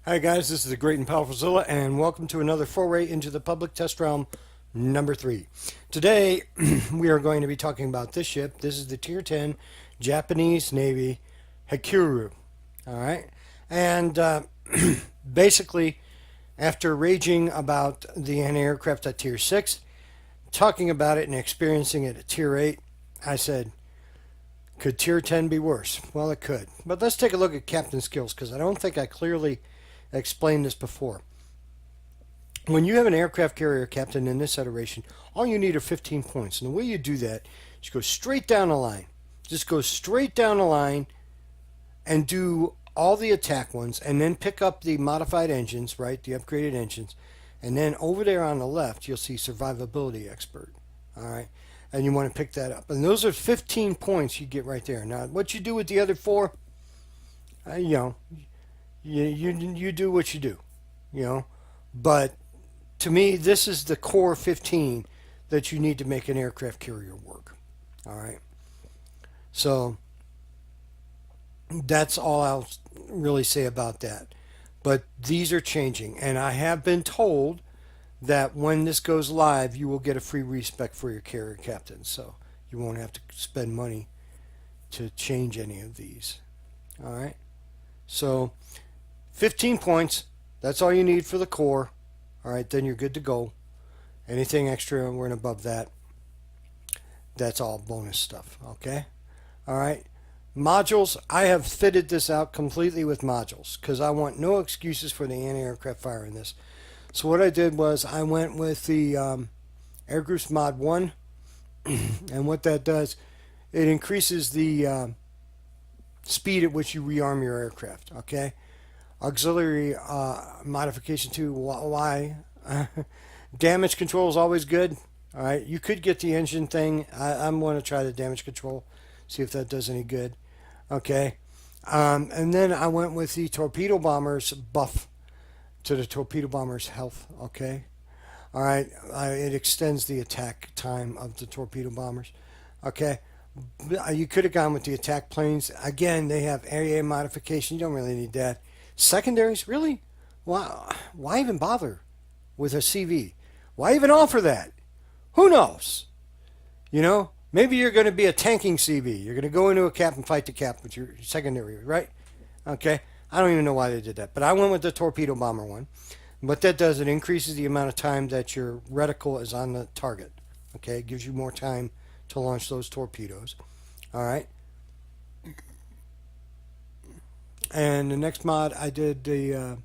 Hi guys, this is the Great and Powerful Zilla, and welcome to another foray into the public test realm number 3. Today, we are going to be talking about this ship. This is the Tier 10 Japanese Navy Hakuryu. Alright, and basically, after raging about the anti-aircraft at Tier 6, talking about it and experiencing it at Tier 8, I said, could Tier 10 be worse? Well, it could. But let's take a look at captain skills, because I don't think I clearly explained this before. When you have an aircraft carrier captain in this iteration, all you need are 15 points. And the way you do that is go straight down the line. Just go straight down the line and do all the attack ones, and then pick up the modified engines, right? The upgraded engines. And then over there on the left, you'll see survivability expert. All right. And you want to pick that up. And those are 15 points you get right there. Now, what you do with the other 4, you do what you do, But to me, this is the core 15 that you need to make an aircraft carrier work. All right. So that's all I'll really say about that. But these are changing, and I have been told that when this goes live, you will get a free respec for your carrier captain, so you won't have to spend money to change any of these. All right. So 15 points, that's all you need for the core. All right, then you're good to go. Anything extra over and above that, that's all bonus stuff. Okay. All right. Modules, I have fitted this out completely with modules because I want no excuses for the anti-aircraft fire in this. So what I did was I went with the Air Groups Mod 1, and what that does, it increases the speed at which you rearm your aircraft. Okay. Auxiliary modification 2, why? Damage control is always good. All right, you could get the engine thing. I'm going to try the damage control, see if that does any good. Okay, and then I went with the torpedo bombers buff to the torpedo bombers health. Okay, all right, it extends the attack time of the torpedo bombers. Okay, you could have gone with the attack planes. Again, they have area modification. You don't really need that. Secondaries, really? Why even bother with a CV? Why even offer that? Who knows? Maybe you're going to be a tanking CV. You're going to go into a cap and fight the cap with your secondary, right? Okay. I don't even know why they did that, but I went with the torpedo bomber one. What that does, it increases the amount of time that your reticle is on the target. Okay, it gives you more time to launch those torpedoes. All right. And the next mod, I did the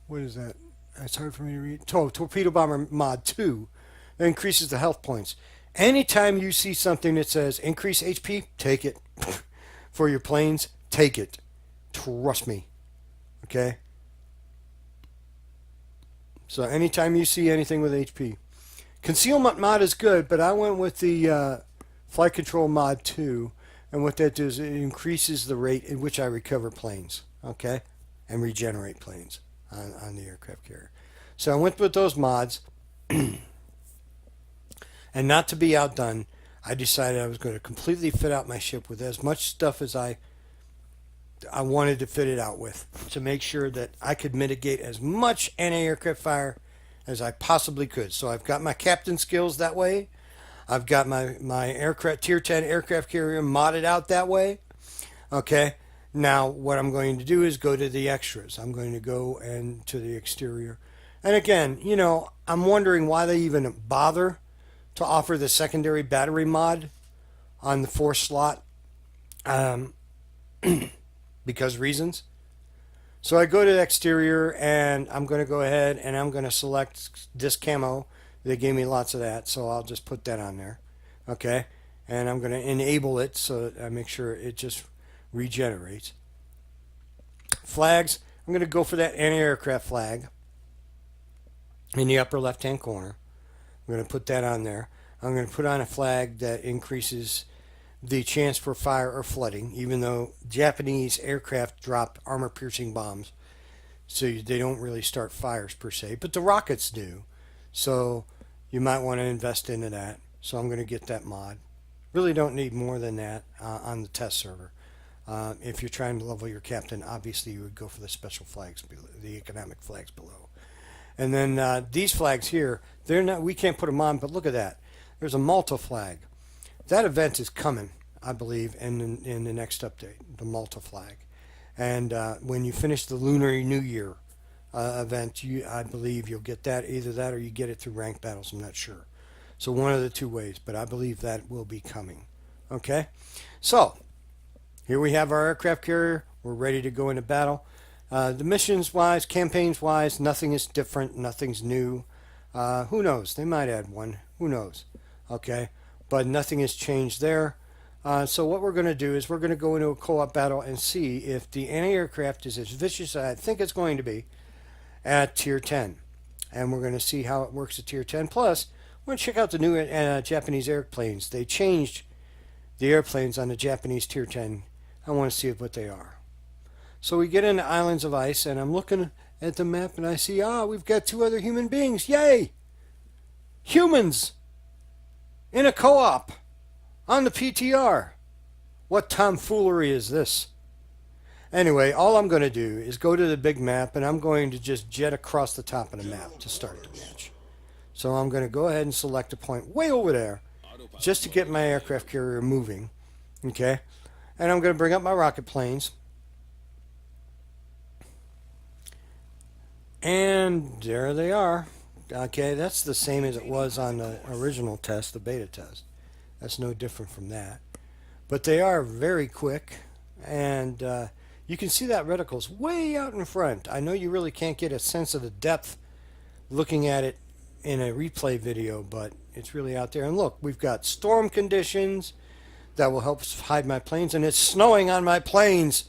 what is that? It's hard for me to read. Torpedo Bomber Mod 2. That increases the health points. Anytime you see something that says increase HP, take it. For your planes, take it. Trust me. Okay? So anytime you see anything with HP. Concealment mod is good, but I went with the Flight Control Mod 2, and what that does, it increases the rate in which I recover planes, okay, and regenerate planes on the aircraft carrier. So I went with those mods, and not to be outdone, I decided I was going to completely fit out my ship with as much stuff as I wanted to fit it out with, to make sure that I could mitigate as much anti-aircraft fire as I possibly could. So I've got my captain skills that way. I've got my aircraft Tier 10 aircraft carrier modded out that way. Okay. Now what I'm going to do is go to the extras. I'm going to go and to the exterior. And again, I'm wondering why they even bother to offer the secondary battery mod on the 4th slot. Because reasons. So I go to the exterior, and I'm going to go ahead and I'm going to select this camo. They gave me lots of that, so I'll just put that on there. Okay? And I'm going to enable it so that I make sure it just regenerates. Flags, I'm going to go for that anti-aircraft flag in the upper left-hand corner. I'm going to put that on there. I'm going to put on a flag that increases the chance for fire or flooding, even though Japanese aircraft drop armor-piercing bombs, so they don't really start fires per se, but the rockets do. So you might want to invest into that. So I'm going to get that mod. Really don't need more than that on the test server. If you're trying to level your captain, obviously you would go for the special flags, the economic flags below. And then these flags here, they're not. We can't put them on, but look at that. There's a Malta flag. That event is coming, I believe, in the next update, the Malta flag. And when you finish the Lunar New Year event, I believe you'll get that. Either that or you get it through ranked battles. I'm not sure. So one of the two ways, but I believe that will be coming. Okay? So, here we have our aircraft carrier. We're ready to go into battle. The missions-wise, campaigns-wise, nothing is different. Nothing's new. Who knows? They might add one. Who knows? Okay? But nothing has changed there. So what we're going to do is we're going to go into a co-op battle and see if the anti-aircraft is as vicious as I think it's going to be at Tier 10. And we're going to see how it works at Tier 10. Plus, we're going to check out the new Japanese airplanes. They changed the airplanes on the Japanese Tier 10. I want to see what they are. So we get into Islands of Ice, and I'm looking at the map, and I see, we've got 2 other human beings. Yay! Humans! In a co-op! On the PTR! What tomfoolery is this? Anyway, all I'm going to do is go to the big map, and I'm going to just jet across the top of the map to start the match. So I'm going to go ahead and select a point way over there, just to get my aircraft carrier moving. Okay? And I'm going to bring up my rocket planes. And there they are. Okay, that's the same as it was on the original test, the beta test. That's no different from that. But they are very quick. And you can see that reticle's way out in front. I know you really can't get a sense of the depth looking at it in a replay video, but it's really out there. And look, we've got storm conditions that will help hide my planes, and it's snowing on my planes.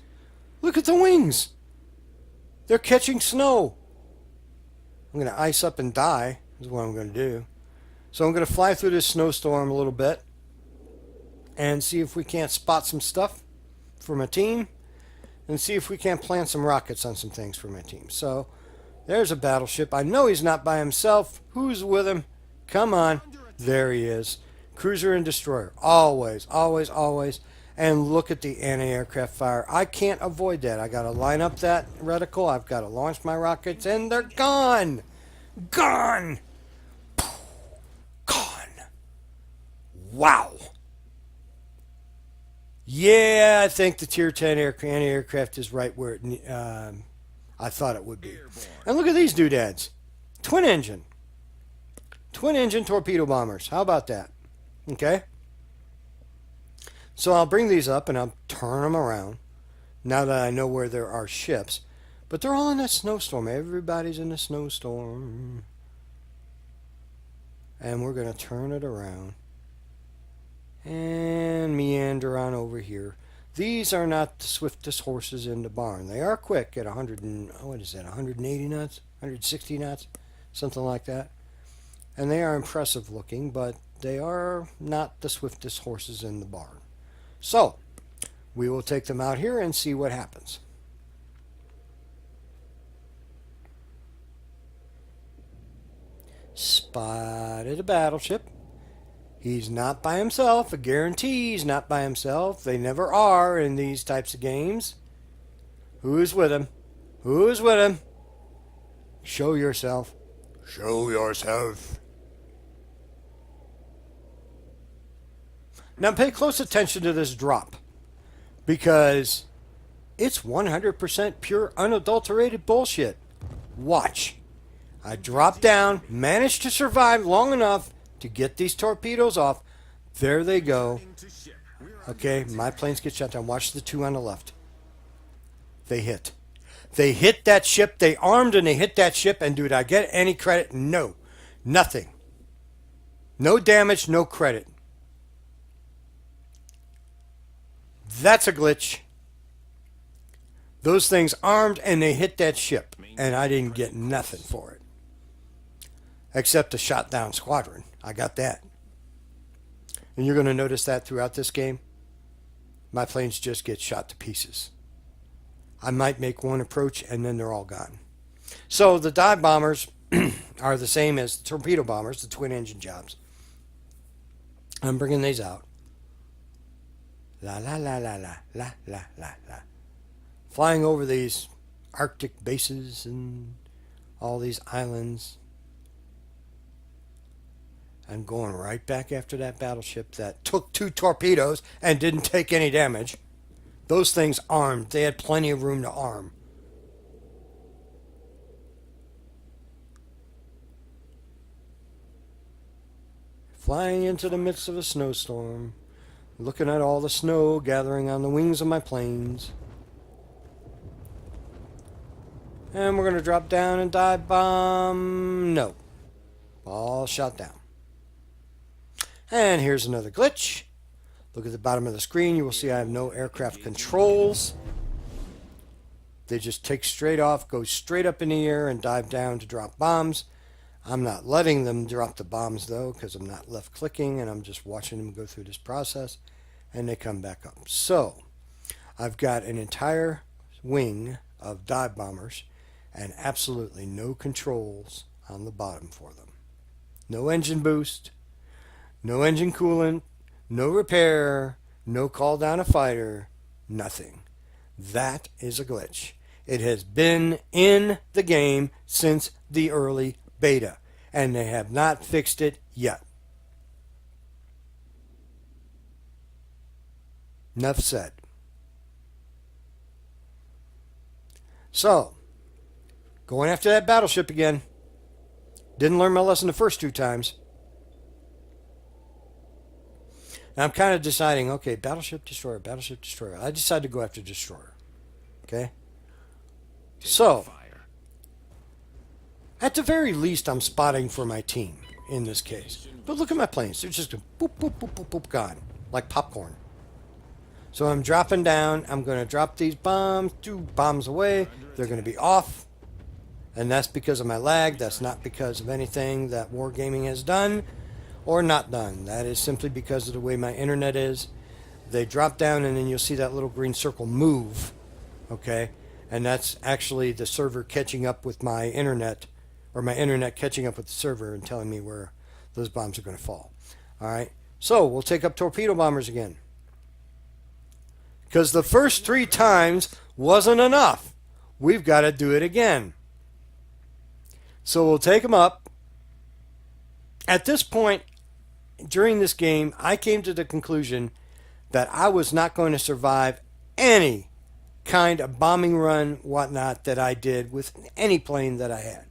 Look at the wings. They're catching snow. I'm going to ice up and die is what I'm going to do. So I'm going to fly through this snowstorm a little bit and see if we can't spot some stuff for my team and see if we can't plant some rockets on some things for my team. So there's a battleship. I know he's not by himself. Who's with him? Come on. There he is. Cruiser and destroyer. Always, always, always. And look at the anti-aircraft fire. I can't avoid that. I got to line up that reticle. I've got to launch my rockets, and they're gone. Gone. Gone. Wow. Yeah, I think the Tier 10 anti-aircraft is right where I thought it would be. And look at these doodads. Twin engine. Twin engine torpedo bombers. How about that? Okay. So I'll bring these up and I'll turn them around now that I know where there are ships. But they're all in a snowstorm. Everybody's in a snowstorm. And we're going to turn it around and meander on over here. These are not the swiftest horses in the barn. They are quick at 180 knots, 160 knots, something like that. And they are impressive looking, but they are not the swiftest horses in the barn. So, we will take them out here and see what happens. Spotted a battleship. He's not by himself. I guarantee he's not by himself. They never are in these types of games. Who's with him? Who's with him? Show yourself. Show yourself. Now pay close attention to this drop, because it's 100% pure unadulterated bullshit. Watch. I dropped down, managed to survive long enough to get these torpedoes off. There they go. Okay, my planes get shot down. Watch the 2 on the left. They hit. They hit that ship. They armed and they hit that ship. And did I get any credit? No. Nothing. No damage, no credit. That's a glitch. Those things armed and they hit that ship. And I didn't get nothing for it. Except a shot down squadron. I got that. And you're going to notice that throughout this game. My planes just get shot to pieces. I might make one approach and then they're all gone. So the dive bombers are the same as the torpedo bombers, the twin engine jobs. I'm bringing these out. La la la la la la la la la. Flying over these Arctic bases and all these islands. And going right back after that battleship that took 2 torpedoes and didn't take any damage. Those things armed. They had plenty of room to arm. Flying into the midst of a snowstorm. Looking at all the snow gathering on the wings of my planes. And we're going to drop down and dive bomb. No. All shot down. And here's another glitch. Look at the bottom of the screen. You will see I have no aircraft controls. They just take straight off, go straight up in the air, and dive down to drop bombs. I'm not letting them drop the bombs, though, because I'm not left-clicking, and I'm just watching them go through this process, and they come back up. So, I've got an entire wing of dive bombers and absolutely no controls on the bottom for them. No engine boost, no engine coolant, no repair, no call down a fighter, nothing. That is a glitch. It has been in the game since the early beta, and they have not fixed it yet. Enough said. So, going after that battleship again. Didn't learn my lesson the first 2 times. Now I'm kind of deciding, okay, battleship, destroyer, battleship, destroyer. I decided to go after destroyer. Okay? So, at the very least, I'm spotting for my team in this case. But look at my planes. They're just boop, boop, boop, boop, boop, gone. Like popcorn. So I'm dropping down. I'm going to drop these bombs. 2 bombs away. They're going to be off. And that's because of my lag. That's not because of anything that Wargaming has done or not done. That is simply because of the way my internet is. They drop down and then you'll see that little green circle move. Okay? And that's actually the server catching up with my internet, or my internet catching up with the server and telling me where those bombs are going to fall. Alright? So, we'll take up torpedo bombers again. Because the first 3 times wasn't enough. We've got to do it again. So we'll take them up. At this point, during this game, I came to the conclusion that I was not going to survive any kind of bombing run, whatnot, that I did with any plane that I had.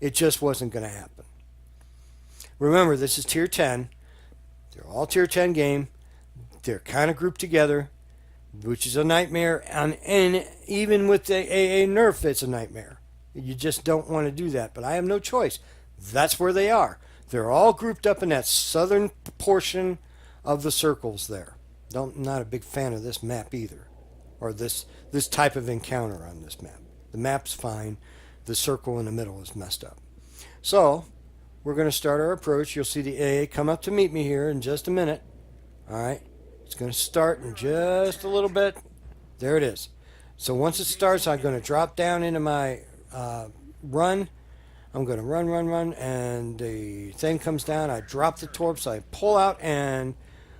It just wasn't going to happen. Remember, this is Tier 10. They're all Tier 10 game. They're kind of grouped together, which is a nightmare. And even with the AA NERF, it's a nightmare. You just don't want to do that. But I have no choice. That's where they are. They're all grouped up in that southern portion of the circles there. Not a big fan of this map either. Or this type of encounter on this map. The map's fine. The circle in the middle is messed up. So, we're going to start our approach. You'll see the AA come up to meet me here in just a minute. Alright. It's going to start in just a little bit. There it is. So once it starts, I'm going to drop down into my run. I'm going to run, and the thing comes down. I drop the torps. I pull out, and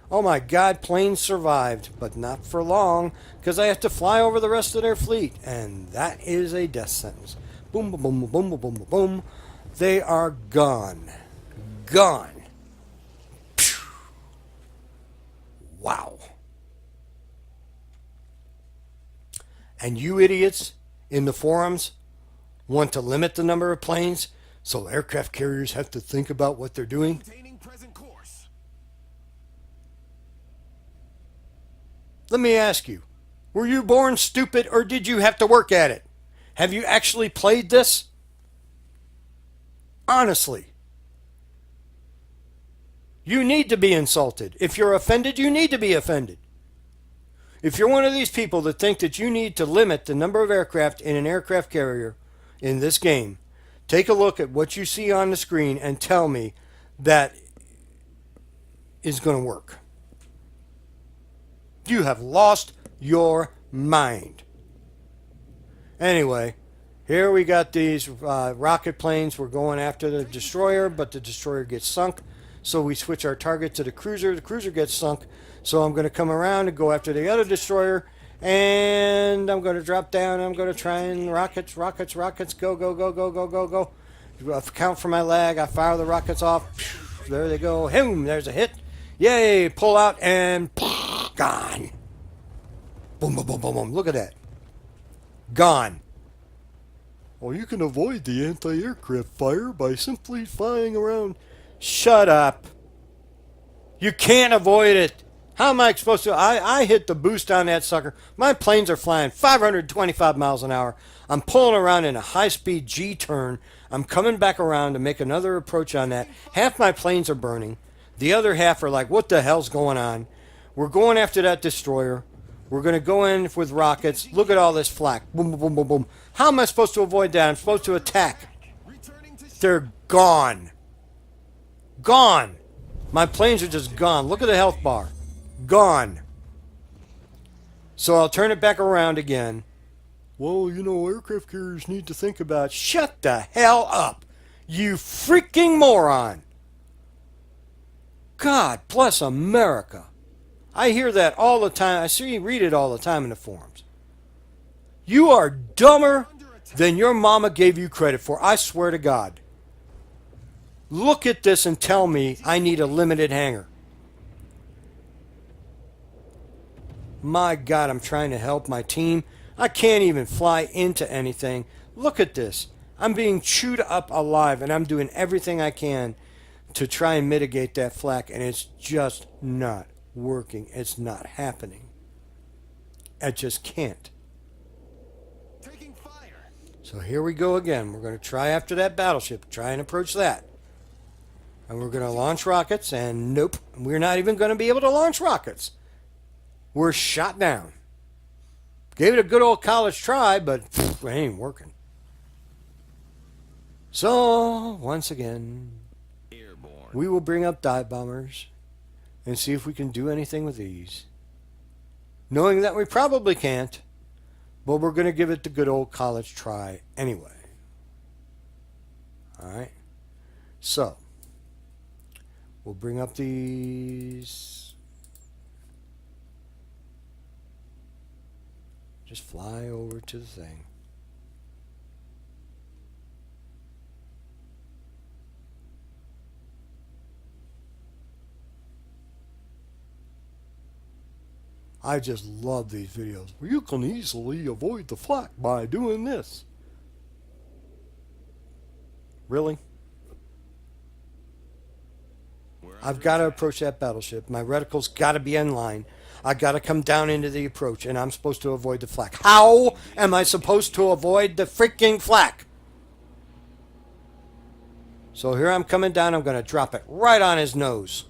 oh my God, planes survived, but not for long, because I have to fly over the rest of their fleet, and that is a death sentence. Boom, boom, boom, boom, boom, boom, boom, boom. They are gone. Gone. Pew. Wow. And you idiots in the forums want to limit the number of planes so aircraft carriers have to think about what they're doing? Let me ask you, were you born stupid or did you have to work at it? Have you actually played this? Honestly. You need to be insulted. If you're offended, you need to be offended. If you're one of these people that think that you need to limit the number of aircraft in an aircraft carrier in this game, take a look at what you see on the screen and tell me that is going to work. You have lost your mind. Anyway, here we got these rocket planes. We're going after the destroyer, but the destroyer gets sunk. So we switch our target to the cruiser. The cruiser gets sunk. So I'm going to come around and go after the other destroyer. And I'm going to drop down. I'm going to try and rockets. Go, go, go, go, go, go, go. Count for my lag. I fire the rockets off. There they go. Boom, there's a hit. Yay, pull out and gone. Boom, boom, boom, boom, boom. Look at that. Gone. Well, you can avoid the anti-aircraft fire by simply flying around. Shut up. You can't avoid it. How am I supposed to? I hit the boost on that sucker. My planes are flying 525 miles an hour. I'm pulling around in a high-speed G-turn. I'm coming back around to make another approach on that. Half my planes are burning. The other half are like, what the hell's going on? We're going after that destroyer. We're going to go in with rockets. Look at all this flak. Boom, boom, boom, boom, boom. How am I supposed to avoid that? I'm supposed to attack. They're gone. Gone. My planes are just gone. Look at the health bar. Gone. So I'll turn it back around again. Well, you know, aircraft carriers need to think about... Shut the hell up, you freaking moron. God bless America. I hear that all the time. I see you read it all the time in the forums. You are dumber than your mama gave you credit for. I swear to God. Look at this and tell me I need a limited hangar. My God, I'm trying to help my team. I can't even fly into anything. Look at this. I'm being chewed up alive, and I'm doing everything I can to try and mitigate that flak, and it's just not working. It's not happening. I just can't. Taking fire. So here we go again. We're going to try after that battleship. Try and approach that. And we're going to launch rockets, and nope. We're not even going to be able to launch rockets. We're shot down. Gave it a good old college try, but it ain't working. So, once again, we will bring up dive bombers and see if we can do anything with these. Knowing that we probably can't, but we're going to give it the good old college try anyway. Alright. So, we'll bring up these. Just fly over to the thing. I just love these videos where you can easily avoid the flak by doing this. Really? I've got to approach that battleship. My reticle's got to be in line. I got to come down into the approach, and I'm supposed to avoid the flak. How am I supposed to avoid the freaking flak? So here I'm coming down. I'm going to drop it right on his nose.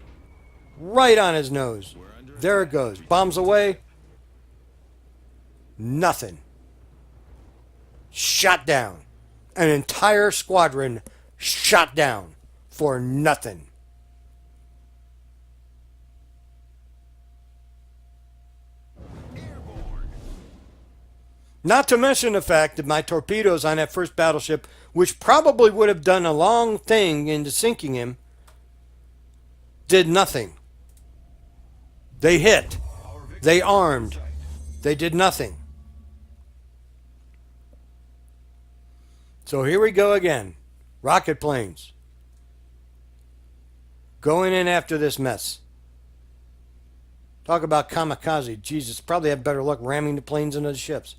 Right on his nose. There it goes. Bombs away. Nothing. Shot down. An entire squadron shot down for nothing. Not to mention the fact that my torpedoes on that first battleship, which probably would have done a long thing into sinking him, did nothing. They hit. They armed. They did nothing. So here we go again. Rocket planes. Going in after this mess. Talk about kamikaze. Jesus, probably have better luck ramming the planes into the ships.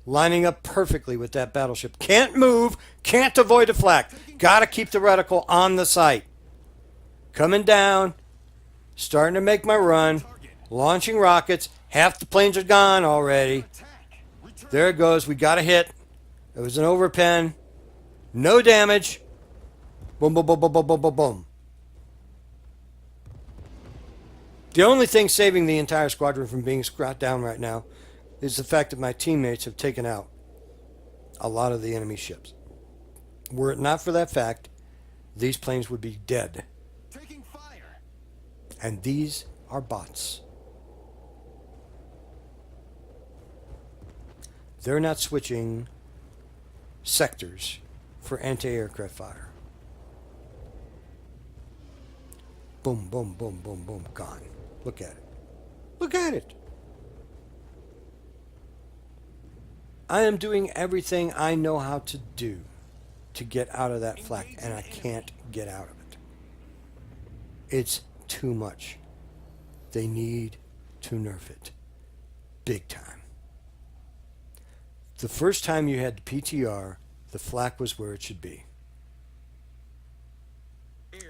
Lining up perfectly with that battleship. Can't move. Can't avoid the flak. Gotta keep the reticle on the site. Coming down. Starting to make my run. Launching rockets. Half the planes are gone already. There it goes. We got a hit. It was an overpen. No damage. Boom, boom, boom, boom, boom, boom, boom, boom. The only thing saving the entire squadron from being shot down right now is the fact that my teammates have taken out a lot of the enemy ships. Were it not for that fact, these planes would be dead. Taking fire. And these are bots. They're not switching sectors for anti-aircraft fire. Boom, boom, boom, boom, boom. Gone. Look at it. Look at it. I am doing everything I know how to do to get out of that flak, and I can't get out of it. It's too much. They need to nerf it. Big time. The first time you had the PTR, the flak was where it should be.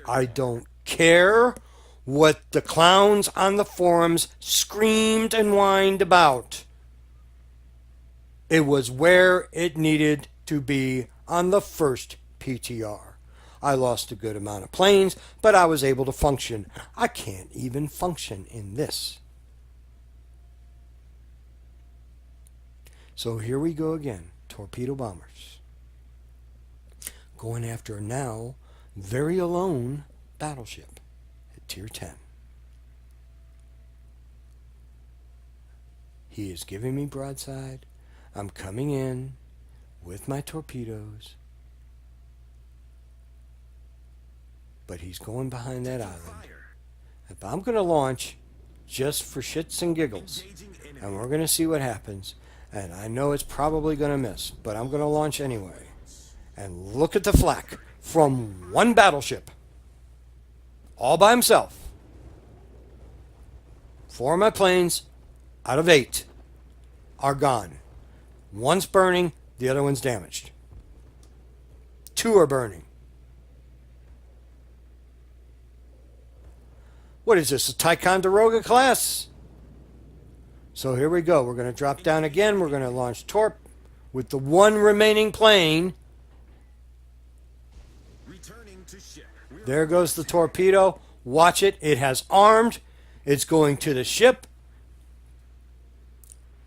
I don't care what the clowns on the forums screamed and whined about. It was where it needed to be on the first PTR. I lost a good amount of planes, but I was able to function. I can't even function in this. So here we go again. Torpedo bombers. Going after a now very alone battleship at tier 10. He is giving me broadside. I'm coming in with my torpedoes. But he's going behind that island. If I'm going to launch just for shits and giggles, and we're going to see what happens, and I know it's probably going to miss, but I'm going to launch anyway. And look at the flak from one battleship, all by himself. 4 of my planes out of 8 are gone. One's burning, the other one's damaged. 2 are burning. What is this, a Ticonderoga class? So here we go. We're going to drop down again. We're going to launch Torp with the one remaining plane. There goes the torpedo. Watch it. It has armed. It's going to the ship.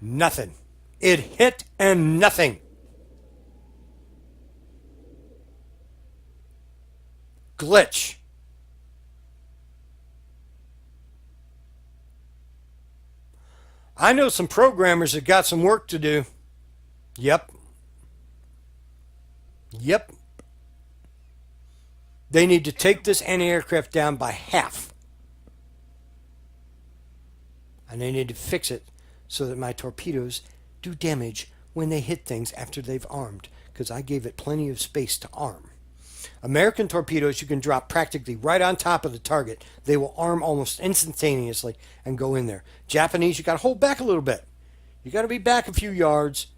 Nothing. It hit and nothing. Glitch. I know some programmers that got some work to do. Yep. They need to take this anti-aircraft down by half. And they need to fix it so that my torpedoes do damage when they hit things after they've armed, because I gave it plenty of space to arm. American torpedoes you can drop practically right on top of the target. They will arm almost instantaneously and go in there. Japanese, you got to hold back a little bit. You got to be back a few yards.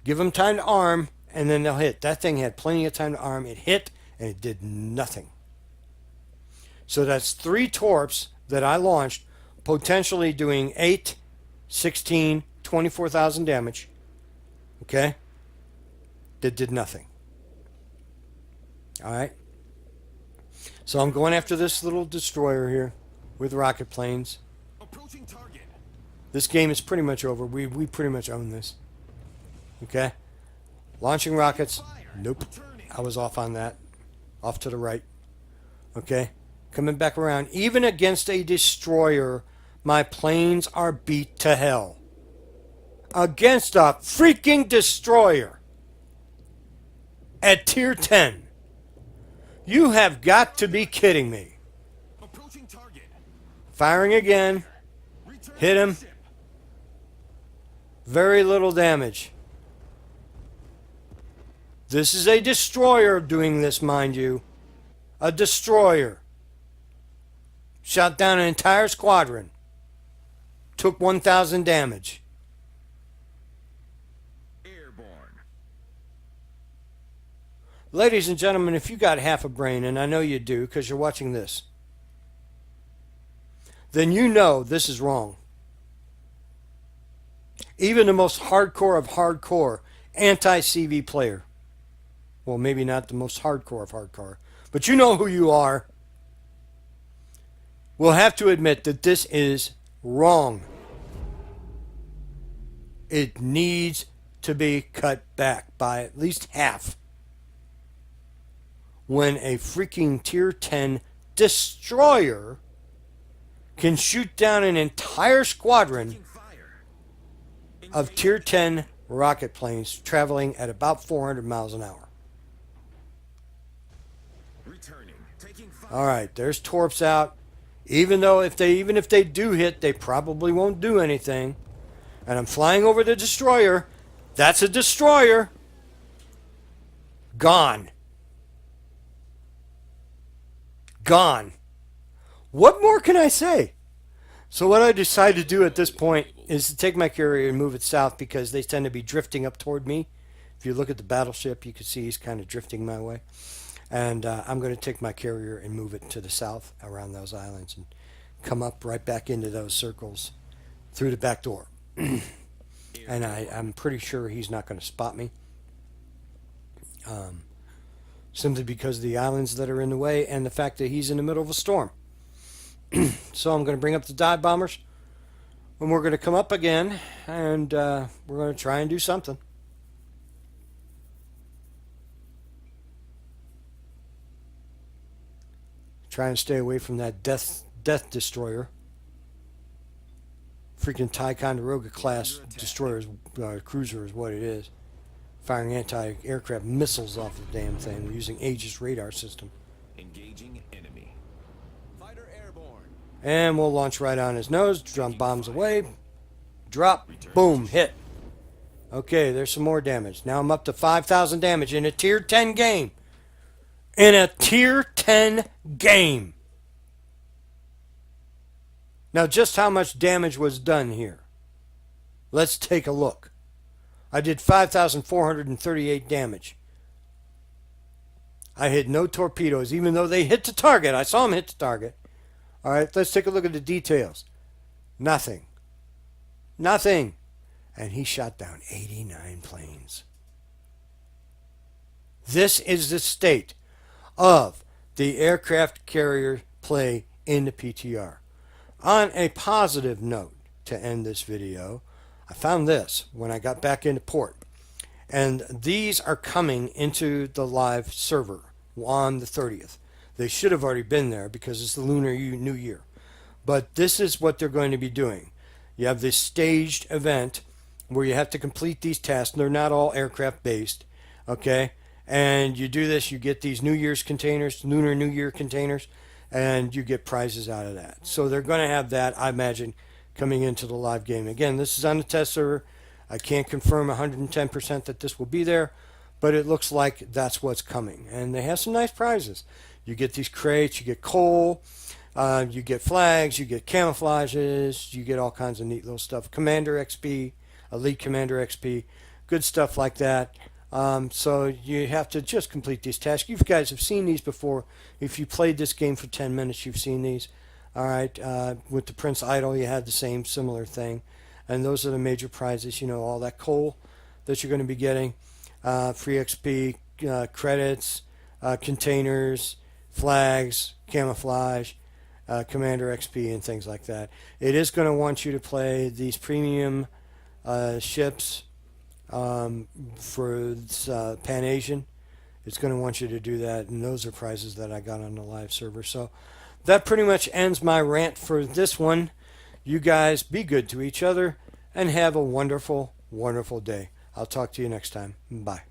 Give them time to arm, and then they'll hit. That thing had plenty of time to arm. It hit, and it did nothing. So that's 3 Torps that I launched, potentially doing 8, 16, 24,000 damage. Okay? That did nothing. Alright? So I'm going after this little destroyer here with rocket planes. Approaching target. This game is pretty much over. We pretty much own this. Okay? Launching rockets. Nope. I was off on that. Off to the right. Okay? Coming back around. Even against a destroyer, my planes are beat to hell. Against a freaking destroyer at tier 10. You have got to be kidding me. Firing again. Hit him. Very little damage. This is a destroyer doing this, mind you. A destroyer. Shot down an entire squadron. Took 1,000 damage. Ladies and gentlemen, if you got half a brain, and I know you do because you're watching this, then you know this is wrong. Even the most hardcore of hardcore anti-CV player, well, maybe not the most hardcore of hardcore, but you know who you are, will have to admit that this is wrong. It needs to be cut back by at least half. When a freaking tier 10 destroyer can shoot down an entire squadron of tier 10 rocket planes traveling at about 400 miles an hour. Alright, there's Torps out. Even if they do hit, they probably won't do anything. And I'm flying over the destroyer. That's a destroyer. Gone. Gone. What more can I say? So what I decided to do at this point is to take my carrier and move it south because they tend to be drifting up toward me. If you look at the battleship, you can see he's kind of drifting my way. And I'm going to take my carrier and move it to the south around those islands and come up right back into those circles through the back door. And I'm pretty sure he's not going to spot me. Simply because of the islands that are in the way and the fact that he's in the middle of a storm. So I'm going to bring up the dive bombers. And we're going to come up again. And we're going to try and do something. Try and stay away from that death destroyer. Freaking Ticonderoga class destroyer, cruiser is what it is. Firing anti-aircraft missiles off the damn thing. We're using Aegis radar system. Engaging enemy. Fighter airborne. And we'll launch right on his nose. Drop bombs away. Drop. Boom. Hit. Okay, there's some more damage. Now I'm up to 5,000 damage in a tier 10 game. In a tier 10 game. Now just how much damage was done here? Let's take a look. I did 5,438 damage. I hit no torpedoes, even though they hit the target. I saw them hit the target. All right, let's take a look at the details. Nothing. Nothing. And he shot down 89 planes. This is the state of the aircraft carrier play in the PTR. On a positive note, to end this video, I found this when I got back into port. And these are coming into the live server on the 30th. They should have already been there because it's the Lunar New Year. But this is what they're going to be doing. You have this staged event where you have to complete these tasks. They're not all aircraft based. Okay? And you do this, you get these New Year's containers, Lunar New Year containers, and you get prizes out of that. So they're going to have that, I imagine, coming into the live game. Again, this is on the test server. I can't confirm 110% that this will be there, but it looks like that's what's coming. And they have some nice prizes. You get these crates, you get coal, you get flags, you get camouflages, you get all kinds of neat little stuff. Commander XP, Elite Commander XP, good stuff like that. So you have to just complete these tasks. You guys have seen these before. If you played this game for 10 minutes, you've seen these. All right, with the Prince Idol, you had the same similar thing. And those are the major prizes, you know, all that coal that you're going to be getting, free XP, credits, containers, flags, camouflage, Commander XP, and things like that. It is going to want you to play these premium ships for Pan Asian. It's going to want you to do that, and those are prizes that I got on the live server. So that pretty much ends my rant for this one. You guys be good to each other and have a wonderful, wonderful day. I'll talk to you next time. Bye.